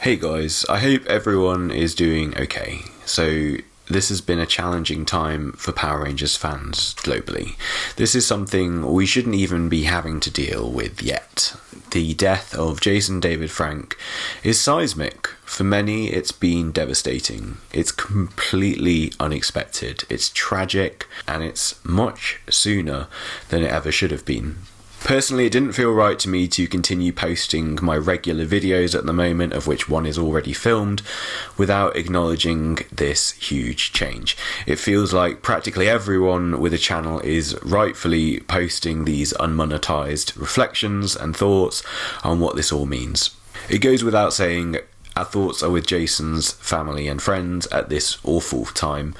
Hey guys, I hope everyone is doing okay. So this has been a challenging time for Power Rangers fans globally. This is something we shouldn't even be having to deal with yet. The death of Jason David Frank is seismic. For many, it's been devastating. It's completely unexpected. It's tragic, and it's much sooner than it ever should have been. Personally, it didn't feel right to me to continue posting my regular videos at the moment, of which one is already filmed, without acknowledging this huge change. It feels like practically everyone with a channel is rightfully posting these unmonetized reflections and thoughts on what this all means. It goes without saying, our thoughts are with Jason's family and friends at this awful time.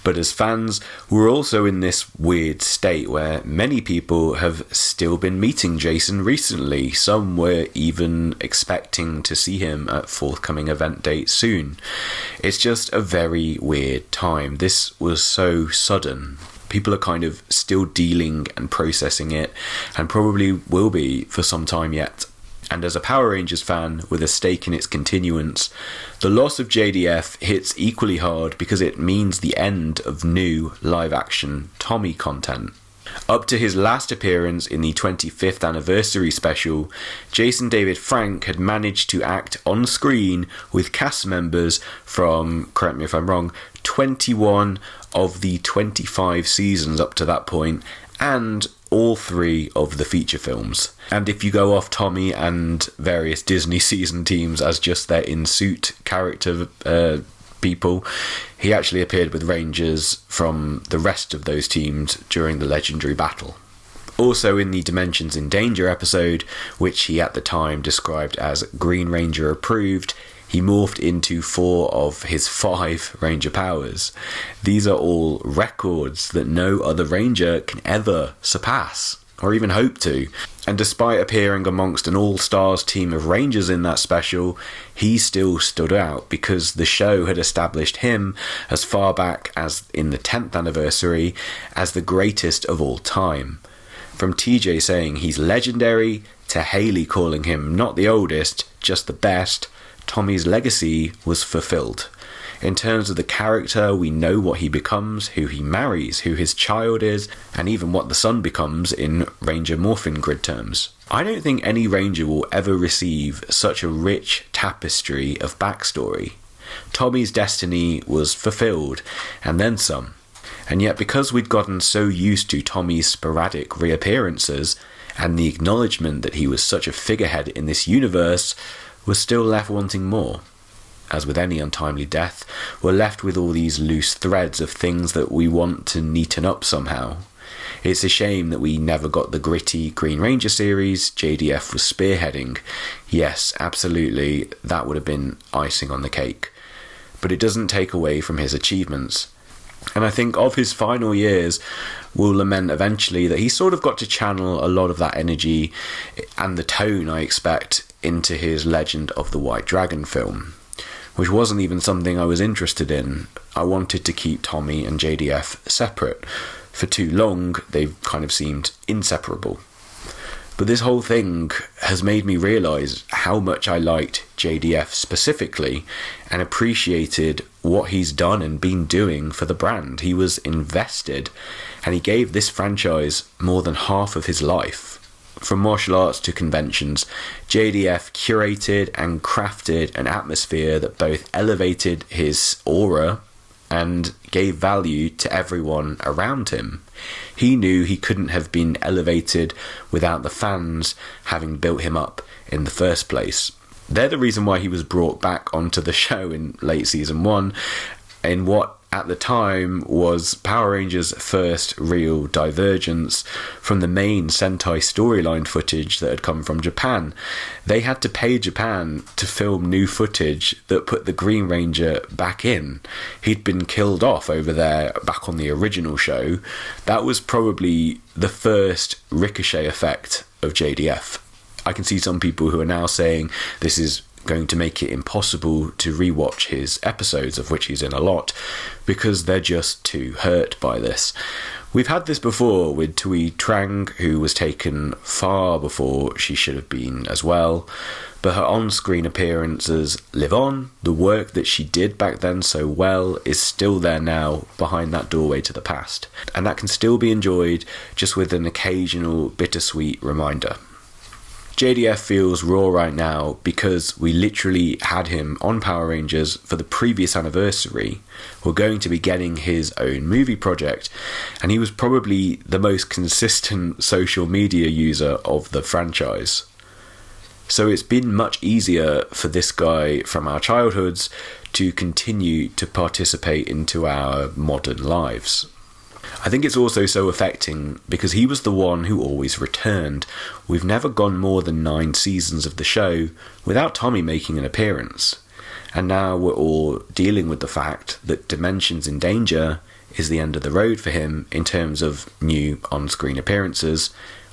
But as fans, we're also in this weird state where many people have still been meeting Jason recently. Some were even expecting to see him at forthcoming event dates soon. It's just a very weird time. This was so sudden. People are kind of still dealing and processing it, and probably will be for some time yet. And as a Power Rangers fan with a stake in its continuance, the loss of JDF hits equally hard because it means the end of new live-action Tommy content. Up to his last appearance in the 25th anniversary special, Jason David Frank had managed to act on screen with cast members from, correct me if I'm wrong, 21 of the 25 seasons up to that point, and all 3 of the feature films. And if you go off Tommy and various Disney season teams as just their in-suit character people, he actually appeared with Rangers from the rest of those teams during the legendary battle. Also in the Dimensions in Danger episode, which he at the time described as Green Ranger approved, he morphed into 4 of his 5 Ranger powers. These are all records that no other Ranger can ever surpass, or even hope to. And despite appearing amongst an all-stars team of Rangers in that special, he still stood out because the show had established him as far back as in the 10th anniversary as the greatest of all time. From TJ saying he's legendary, to Haley calling him not the oldest, just the best, Tommy's legacy was fulfilled. In terms of the character, we know what he becomes, who he marries, who his child is, and even what the son becomes in Ranger Morphin Grid terms. I don't think any Ranger will ever receive such a rich tapestry of backstory. Tommy's destiny was fulfilled, and then some. And yet because we'd gotten so used to Tommy's sporadic reappearances, and the acknowledgement that he was such a figurehead in this universe, we're still left wanting more. As with any untimely death, we're left with all these loose threads of things that we want to neaten up somehow. It's a shame that we never got the gritty Green Ranger series JDF was spearheading. Yes, absolutely, that would have been icing on the cake. But it doesn't take away from his achievements. And I think of his final years, we'll lament eventually that he sort of got to channel a lot of that energy and the tone, I expect, into his Legend of the White Dragon film, which wasn't even something I was interested in. I wanted to keep Tommy and JDF separate. For too long, they've kind of seemed inseparable. But this whole thing has made me realise how much I liked JDF specifically and appreciated what he's done and been doing for the brand. He was invested, and he gave this franchise more than half of his life. From martial arts to conventions, JDF curated and crafted an atmosphere that both elevated his aura and gave value to everyone around him. He knew he couldn't have been elevated without the fans having built him up in the first place. They're the reason why he was brought back onto the show in late season 1, in what at the time was Power Rangers' first real divergence from the main Sentai storyline footage that had come from Japan. They had to pay Japan to film new footage that put the Green Ranger back in. He'd been killed off over there back on the original show. That was probably the first ricochet effect of JDF. I can see some people who are now saying this is going to make it impossible to rewatch his episodes, of which he's in a lot, because they're just too hurt by this. We've had this before with Tui Trang, who was taken far before she should have been as well. but her on-screen appearances live on. The work that she did back then so well is still there now behind that doorway to the past, and that can still be enjoyed just with an occasional bittersweet reminder. JDF feels raw right now because we literally had him on Power Rangers for the previous anniversary. We're going to be getting his own movie project, and he was probably the most consistent social media user of the franchise. So it's been much easier for this guy from our childhoods to continue to participate into our modern lives. I think it's also so affecting because he was the one who always returned. We've never gone more than 9 seasons of the show without Tommy making an appearance. And now we're all dealing with the fact that Dimensions in Danger is the end of the road for him in terms of new on-screen appearances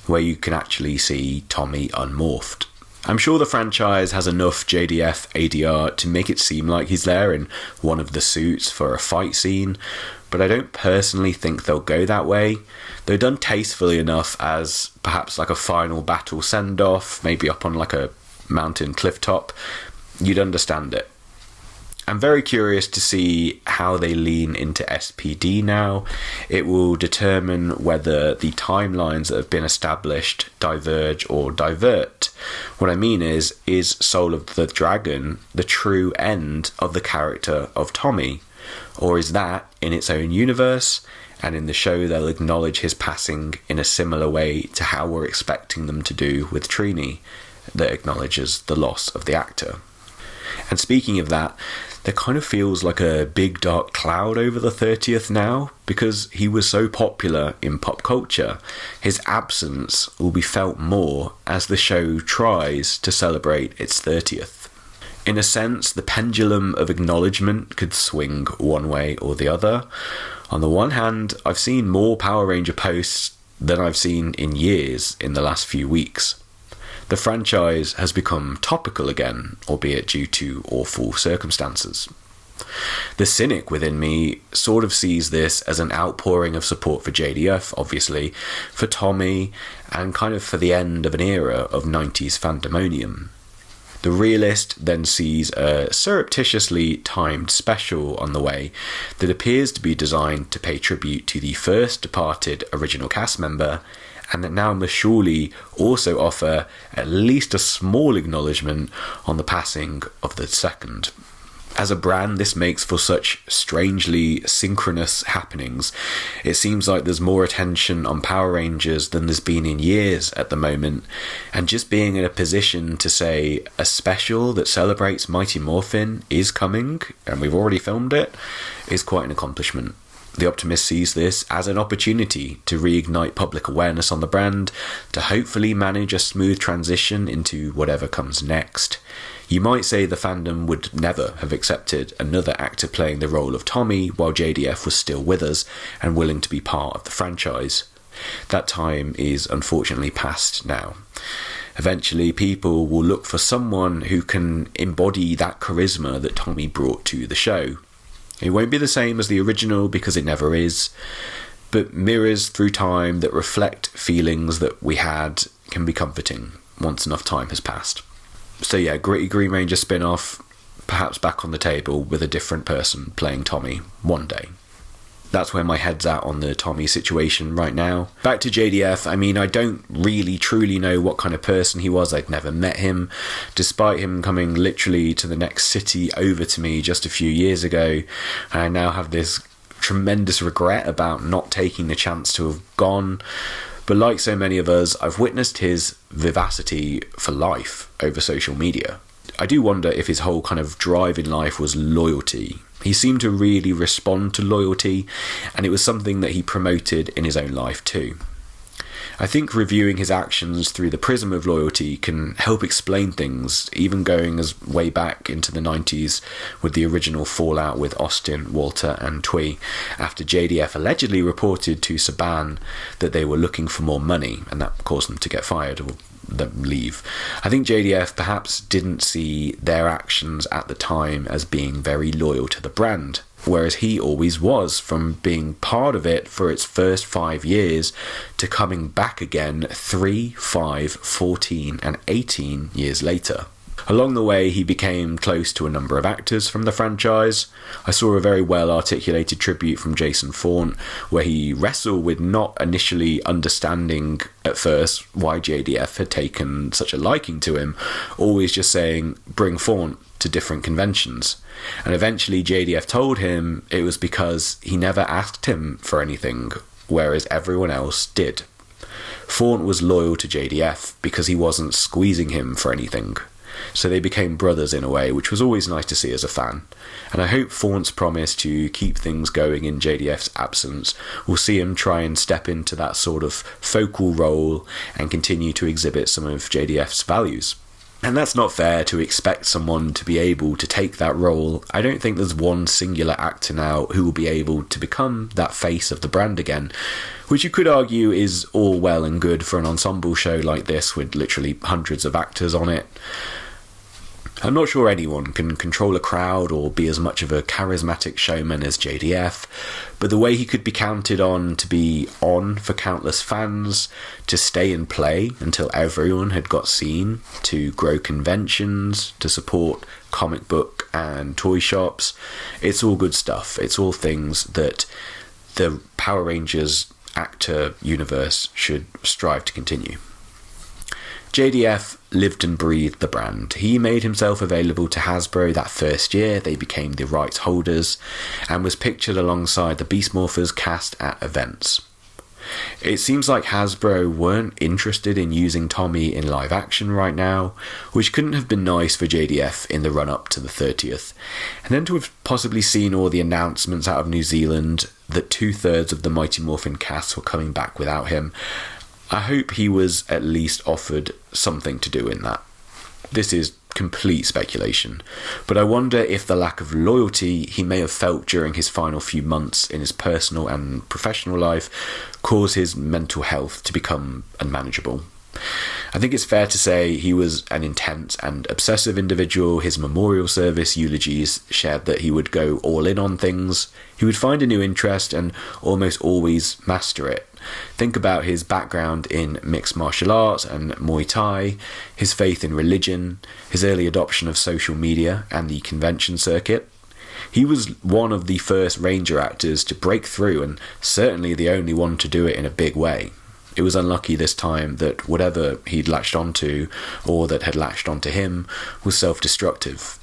where you can actually see Tommy unmorphed. I'm sure the franchise has enough JDF ADR to make it seem like he's there in one of the suits for a fight scene, but I don't personally think they'll go that way. They're done tastefully enough as perhaps like a final battle send-off, maybe up on like a mountain cliff top. You'd understand it. I'm very curious to see how they lean into SPD now. It will determine whether the timelines that have been established diverge or divert. What I mean is Soul of the Dragon the true end of the character of Tommy? Or is that in its own universe, and in the show they'll acknowledge his passing in a similar way to how we're expecting them to do with Trini, that acknowledges the loss of the actor? And speaking of that, there kind of feels like a big dark cloud over the 30th now, because he was so popular in pop culture. His absence will be felt more as the show tries to celebrate its 30th. In a sense, the pendulum of acknowledgement could swing one way or the other. On the one hand, I've seen more Power Ranger posts than I've seen in years in the last few weeks. The franchise has become topical again, albeit due to awful circumstances. The cynic within me sort of sees this as an outpouring of support for JDF, obviously, for Tommy, and kind of for the end of an era of 90s fandemonium. The realist then sees a surreptitiously timed special on the way that appears to be designed to pay tribute to the first departed original cast member, and that now must surely also offer at least a small acknowledgement on the passing of the second. As a brand, this makes for such strangely synchronous happenings. It seems like there's more attention on Power Rangers than there's been in years at the moment, and just being in a position to say a special that celebrates Mighty Morphin is coming, and we've already filmed it, is quite an accomplishment. The Optimist sees this as an opportunity to reignite public awareness on the brand, to hopefully manage a smooth transition into whatever comes next. You might say the fandom would never have accepted another actor playing the role of Tommy while JDF was still with us and willing to be part of the franchise. That time is unfortunately past now. Eventually, people will look for someone who can embody that charisma that Tommy brought to the show. It won't be the same as the original because it never is, but mirrors through time that reflect feelings that we had can be comforting once enough time has passed. So yeah, gritty Green Ranger spin-off, perhaps back on the table with a different person playing Tommy one day. That's where my head's at on the Tommy situation right now. Back to JDF, I mean, I don't really truly know what kind of person he was. I'd never met him, despite him coming literally to the next city over to me just a few years ago. And I now have this tremendous regret about not taking the chance to have gone. But like so many of us, I've witnessed his vivacity for life over social media. I do wonder if his whole kind of drive in life was loyalty. He seemed to really respond to loyalty, and it was something that he promoted in his own life too. I think reviewing his actions through the prism of loyalty can help explain things, even going as way back into the 90s with the original fallout with Austin, Walter and Twee, after JDF allegedly reported to Saban that they were looking for more money, and that caused them to get fired or them leave. I think JDF perhaps didn't see their actions at the time as being very loyal to the brand, whereas he always was, from being part of it for its first 5 years to coming back again 3, 5, 14 and 18 years later. Along the way, he became close to a number of actors from the franchise. I saw a very well articulated tribute from Jason Faunt, where he wrestled with not initially understanding at first why JDF had taken such a liking to him, always just saying, bring Faunt to different conventions. And eventually JDF told him it was because he never asked him for anything, whereas everyone else did. Faunt was loyal to JDF because he wasn't squeezing him for anything. So they became brothers in a way, which was always nice to see as a fan. And I hope Faunt's promise to keep things going in JDF's absence will see him try and step into that sort of focal role and continue to exhibit some of JDF's values. And that's not fair to expect someone to be able to take that role. I don't think there's one singular actor now who will be able to become that face of the brand again, which you could argue is all well and good for an ensemble show like this with literally hundreds of actors on it. I'm not sure anyone can control a crowd or be as much of a charismatic showman as JDF, but the way he could be counted on to be on for countless fans, to stay and play until everyone had got seen, to grow conventions, to support comic book and toy shops, it's all good stuff. It's all things that the Power Rangers actor universe should strive to continue. JDF lived and breathed the brand. He made himself available to Hasbro that first year they became the rights holders, and was pictured alongside the Beast Morphers cast at events. It seems like Hasbro weren't interested in using Tommy in live action right now, which couldn't have been nice for JDF in the run-up to the 30th. And then to have possibly seen all the announcements out of New Zealand that 2/3 of the Mighty Morphin cast were coming back without him, I hope he was at least offered something to do in that. This is complete speculation, but I wonder if the lack of loyalty he may have felt during his final few months in his personal and professional life caused his mental health to become unmanageable. I think it's fair to say he was an intense and obsessive individual. His memorial service eulogies shared that he would go all in on things. He would find a new interest and almost always master it. Think about his background in mixed martial arts and Muay Thai, his faith in religion, his early adoption of social media and the convention circuit. He was one of the first Ranger actors to break through, and certainly the only one to do it in a big way. It was unlucky this time that whatever he'd latched onto, or that had latched onto him, was self-destructive.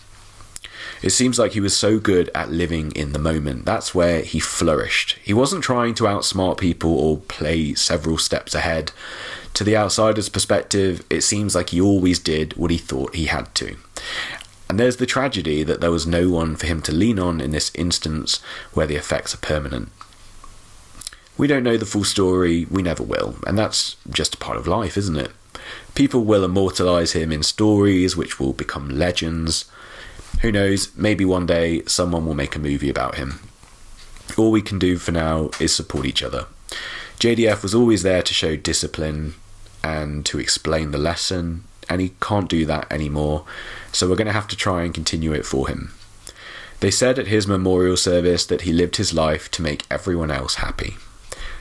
It seems like he was so good at living in the moment. That's where he flourished. He wasn't trying to outsmart people or play several steps ahead. To the outsider's perspective, it seems like he always did what he thought he had to. And there's the tragedy that there was no one for him to lean on in this instance where the effects are permanent. We don't know the full story, we never will, and that's just a part of life, isn't it? People will immortalise him in stories which will become legends. Who knows, maybe one day someone will make a movie about him. All we can do for now is support each other. JDF was always there to show discipline and to explain the lesson, and he can't do that anymore, so we're going to have to try and continue it for him. They said at his memorial service that he lived his life to make everyone else happy.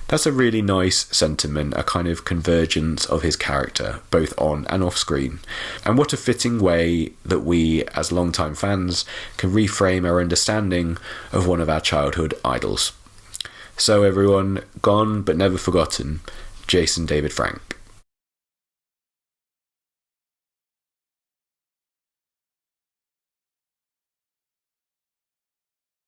That's a really nice sentiment, a kind of convergence of his character, both on and off screen. And what a fitting way that we, as longtime fans, can reframe our understanding of one of our childhood idols. So everyone, gone but never forgotten, Jason David Frank.